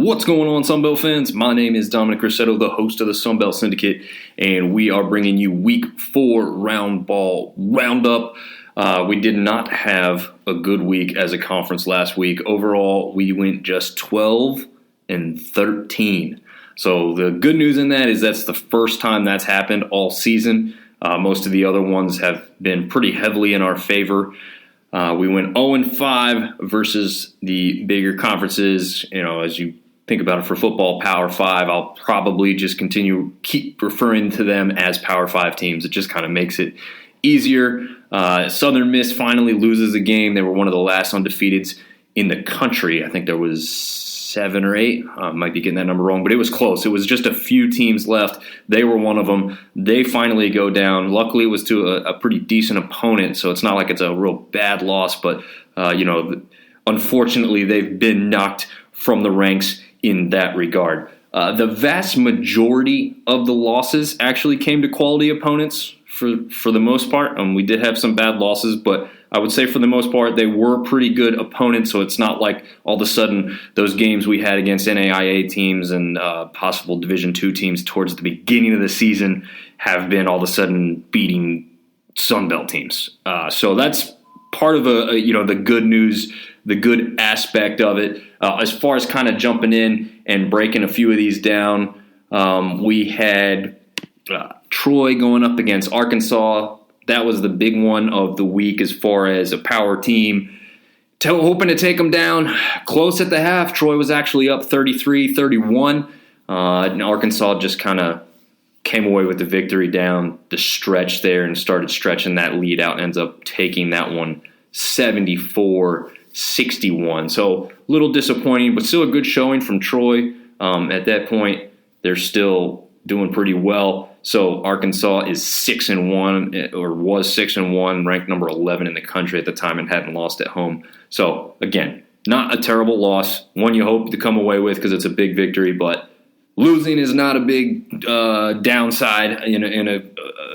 What's going on, Sunbelt fans? My name is Dominic Rossetto, the host of the Sunbelt Syndicate, and we are bringing you Week 4 Round Ball Roundup. We did not have a good week as a conference last week. Overall, we went just 12-13. So the good news in that is that's the first time that's happened all season. Most of the other ones have been pretty heavily in our favor. We went 0-5 versus the bigger conferences. You know, as you think about it for football, Power 5, I'll probably just keep referring to them as Power 5 teams. It just kind of makes it easier. Southern Miss finally loses a game. They were one of the last undefeateds in the country. I think there was 7 or 8. Might be getting that number wrong, but it was close. It was just a few teams left. They were one of them. They finally go down. Luckily, it was to a pretty decent opponent, so it's not like it's a real bad loss, but, unfortunately, they've been knocked from the ranks in that regard. The vast majority of the losses actually came to quality opponents for the most part. We did have some bad losses, but I would say for the most part, they were pretty good opponents, so it's not like all of a sudden those games we had against NAIA teams and possible Division II teams towards the beginning of the season have been all of a sudden beating Sunbelt teams. So that's part of the good news, the good aspect of it. As far as kind of jumping in and breaking a few of these down, we had Troy going up against Arkansas. That was the big one of the week as far as a power team. Hoping to take them down close at the half. Troy was actually up 33-31. And Arkansas just kind of came away with the victory down the stretch there and started stretching that lead out and ends up taking that one 74-61. So a little disappointing, but still a good showing from Troy. At that point, they're still doing pretty well. So Arkansas is 6-1, or was 6-1, ranked number 11 in the country at the time and hadn't lost at home. So again, not a terrible loss, one you hope to come away with because it's a big victory, but losing is not a big downside in a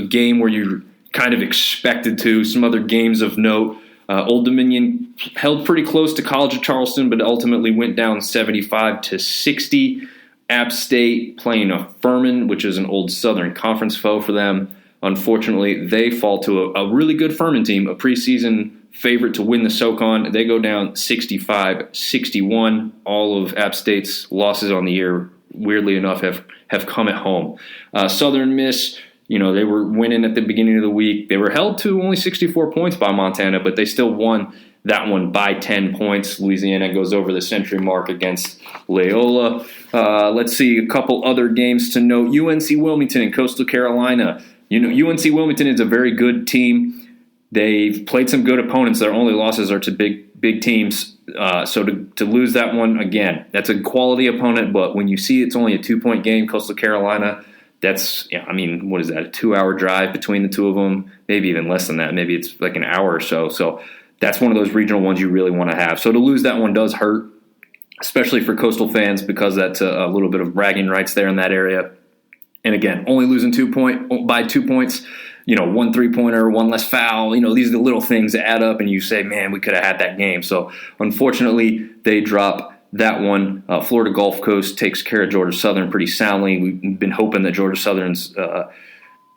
game where you're kind of expected to. Some other games of note, Old Dominion held pretty close to College of Charleston, but ultimately went down 75-60. App State playing a Furman, which is an old Southern Conference foe for them. Unfortunately, they fall to a really good Furman team, a preseason favorite to win the SoCon. They go down 65-61. All of App State's losses on the year, weirdly enough, have come at home. Southern Miss, they were winning at the beginning of the week. They were held to only 64 points by Montana, but they still won that one by 10 points. Louisiana goes over the century mark against Loyola. Let's see a couple other games to note. UNC Wilmington and Coastal Carolina. UNC Wilmington is a very good team. They've played some good opponents. Their only losses are to big teams. So to lose that one, again, that's a quality opponent. But when you see it's only a 2-point game, Coastal Carolina, that's, what is that, a 2-hour drive between the two of them? Maybe even less than that. Maybe it's like an hour or so. So that's one of those regional ones you really want to have. So to lose that one does hurt, especially for Coastal fans, because that's a little bit of bragging rights there in that area. And again, only losing by 2 points, 1 3-pointer, 1 less foul, these are the little things that add up and you say, man, we could have had that game. So unfortunately, they drop that one. Florida Gulf Coast takes care of Georgia Southern pretty soundly. We've been hoping that Georgia Southern's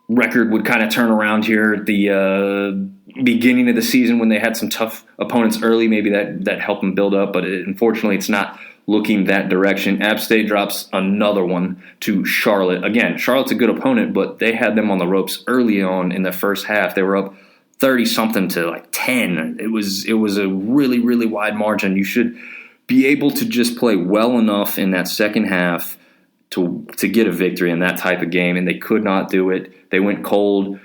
record would kind of turn around here at the beginning of the season when they had some tough opponents early. Maybe that helped them build up, but unfortunately it's not looking that direction. App State drops another one to Charlotte. Again, Charlotte's a good opponent, but they had them on the ropes early on in the first half. They were up 30-something to like 10. It was a really, really wide margin. You should be able to just play well enough in that second half to get a victory in that type of game, and they could not do it. They went cold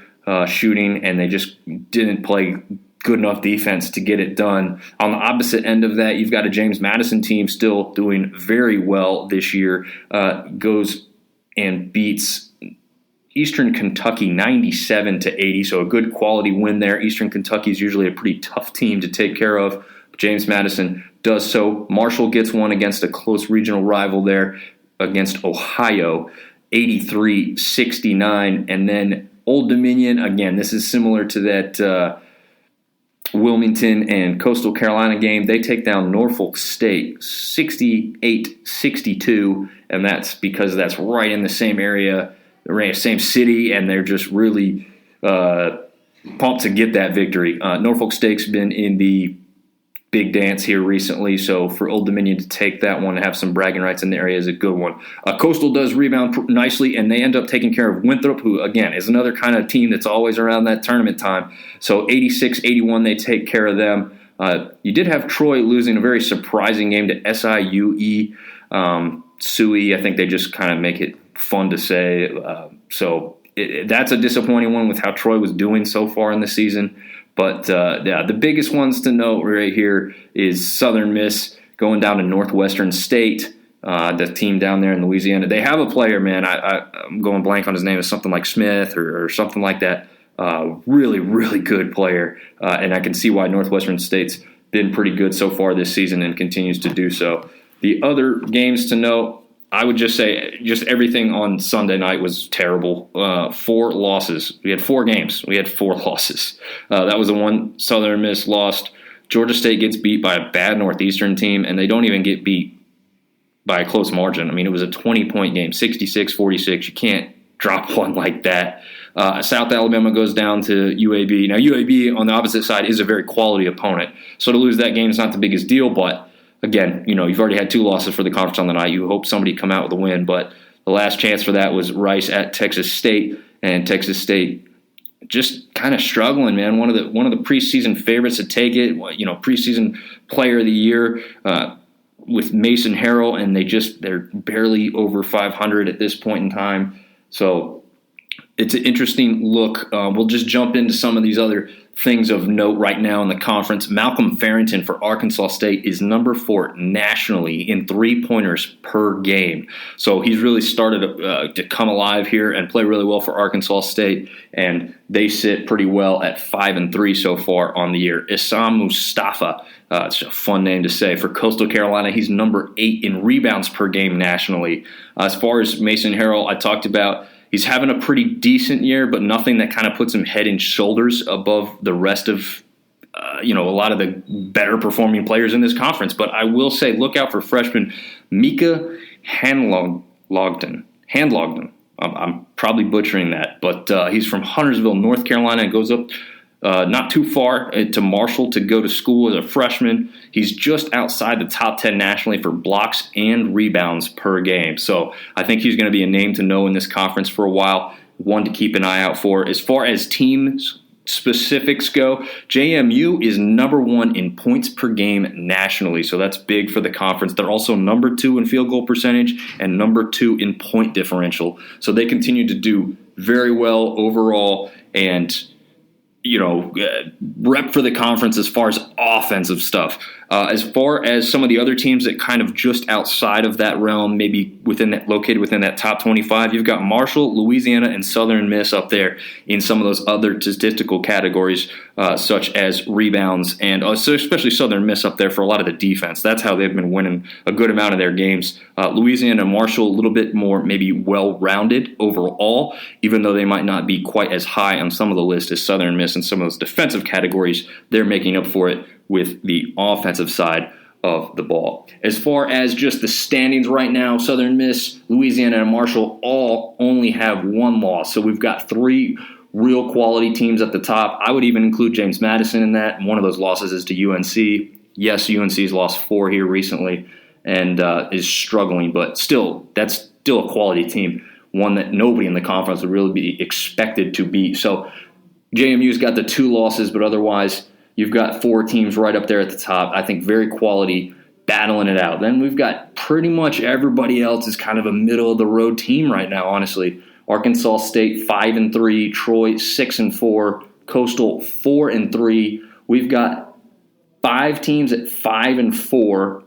shooting, and they just didn't play good enough defense to get it done. On the opposite end of that, you've got a James Madison team still doing very well this year, goes and beats Eastern Kentucky 97-80, so a good quality win there. Eastern Kentucky is usually a pretty tough team to take care of. James Madison does so. Marshall gets one against a close regional rival there against Ohio, 83-69. And then Old Dominion, again, this is similar to that Wilmington and Coastal Carolina game, they take down Norfolk State 68-62, and that's because that's right in the same area, same city, and they're just really pumped to get that victory. Norfolk State's been in the big dance here recently, so for Old Dominion to take that one and have some bragging rights in the area is a good one. Coastal does rebound nicely, and they end up taking care of Winthrop, who, again, is another kind of team that's always around that tournament time. So 86-81, they take care of them. You did have Troy losing a very surprising game to SIUE. Suey, I think they just kind of make it fun to say. That's a disappointing one with how Troy was doing so far in the season. But, the biggest ones to note right here is Southern Miss going down to Northwestern State, the team down there in Louisiana. They have a player, man. I'm going blank on his name. It's something like Smith or something like that. Really, really good player. And I can see why Northwestern State's been pretty good so far this season and continues to do so. The other games to note, I would just say just everything on Sunday night was terrible. 4 losses. We had 4 games. We had 4 losses. That was the one Southern Miss lost. Georgia State gets beat by a bad Northeastern team, and they don't even get beat by a close margin. I mean, it was a 20-point game, 66-46. You can't drop one like that. South Alabama goes down to UAB. Now, UAB on the opposite side is a very quality opponent. So to lose that game is not the biggest deal, but again, you've already had 2 losses for the conference on the night. You hope somebody come out with a win, but the last chance for that was Rice at Texas State, and Texas State just kind of struggling, man. One of the preseason favorites to take it, preseason player of the year with Mason Harrell, and they're barely over 500 at this point in time. So it's an interesting look. We'll just jump into some of these other things of note right now in the conference. Malcolm Farrington for Arkansas State is number 4 nationally in 3-pointers per game. So he's really started to come alive here and play really well for Arkansas State, and they sit pretty well at 5-3 so far on the year. Issam Mustafa, it's a fun name to say, for Coastal Carolina, he's number 8 in rebounds per game nationally. As far as Mason Harrell, I talked about, he's having a pretty decent year, but nothing that kind of puts him head and shoulders above the rest of, a lot of the better performing players in this conference. But I will say, look out for freshman Mika Handlogden. I'm probably butchering that, but he's from Huntersville, North Carolina, and goes up not too far to Marshall to go to school as a freshman. He's just outside the top 10 nationally for blocks and rebounds per game. So I think he's going to be a name to know in this conference for a while, one to keep an eye out for. As far as teams specifics go, JMU is number 1 in points per game nationally, so that's big for the conference. They're also number 2 in field goal percentage and number 2 in point differential. So they continue to do very well overall and rep for the conference as far as offensive stuff. As far as some of the other teams that kind of just outside of that realm, maybe located within that top 25, you've got Marshall, Louisiana, and Southern Miss up there in some of those other statistical categories, such as rebounds, and so especially Southern Miss up there for a lot of the defense. That's how they've been winning a good amount of their games. Louisiana and Marshall, a little bit more maybe well-rounded overall, even though they might not be quite as high on some of the list as Southern Miss and some of those defensive categories. They're making up for it with the offensive side of the ball. As far as just the standings right now, Southern Miss, Louisiana, and Marshall all only have 1 loss. So we've got 3 real quality teams at the top. I would even include James Madison in that. And one of those losses is to UNC. Yes, UNC's lost 4 here recently and is struggling, but still, that's still a quality team, one that nobody in the conference would really be expected to beat. So JMU's got the 2 losses, but otherwise you've got 4 teams right up there at the top. I think very quality, battling it out. Then we've got pretty much everybody else is kind of a middle-of-the-road team right now, honestly. Arkansas State 5-3, Troy 6-4, Coastal 4-3. We've got 4 teams at 5-4.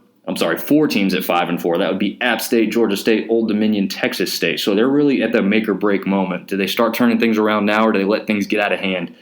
That would be App State, Georgia State, Old Dominion, Texas State. So they're really at the make-or-break moment. Do they start turning things around now, or do they let things get out of hand?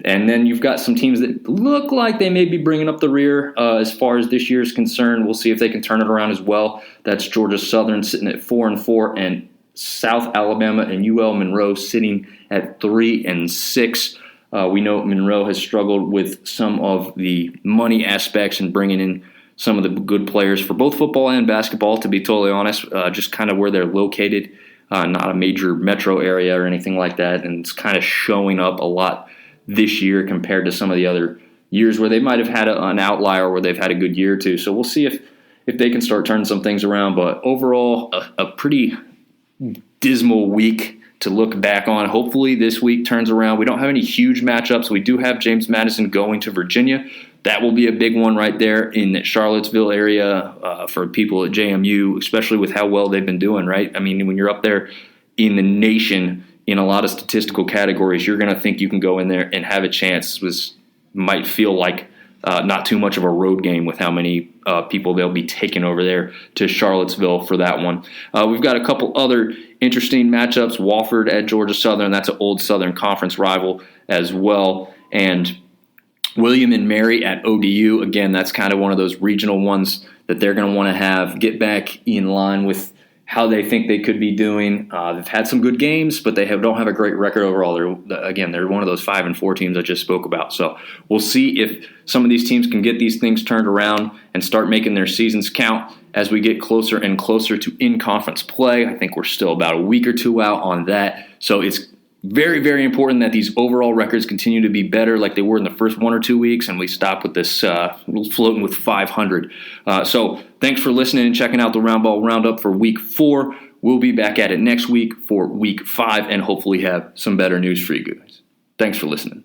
And then you've got some teams that look like they may be bringing up the rear as far as this year is concerned. We'll see if they can turn it around as well. That's Georgia Southern sitting at 4-4, and South Alabama and UL Monroe sitting at 3-6. We know Monroe has struggled with some of the money aspects and bringing in some of the good players for both football and basketball, to be totally honest, just kind of where they're located, not a major metro area or anything like that. And it's kind of showing up a lot this year compared to some of the other years where they might have had an outlier where they've had a good year or two. So we'll see if they can start turning some things around. But overall, a pretty dismal week to look back on. Hopefully this week turns around. We don't have any huge matchups. We do have James Madison going to Virginia. That will be a big one right there in the Charlottesville area for people at JMU, especially with how well they've been doing, right? I mean, when you're up there in the nation in a lot of statistical categories, you're going to think you can go in there and have a chance. Might feel like not too much of a road game with how many people they'll be taking over there to Charlottesville for that one. We've got a couple other interesting matchups. Wofford at Georgia Southern. That's an old Southern Conference rival as well. And William and Mary at ODU. Again, that's kind of one of those regional ones that they're going to want to get back in line with how they think they could be doing. They've had some good games, but they don't have a great record overall. They're one of those 5-4 teams I just spoke about. So we'll see if some of these teams can get these things turned around and start making their seasons count as we get closer and closer to in-conference play. I think we're still about a week or two out on that. So it's very, very important that these overall records continue to be better like they were in the first 1 or 2 weeks, and we stop with this floating with 500. So thanks for listening and checking out the Roundball Roundup for Week 4. We'll be back at it next week for Week 5 and hopefully have some better news for you guys. Thanks for listening.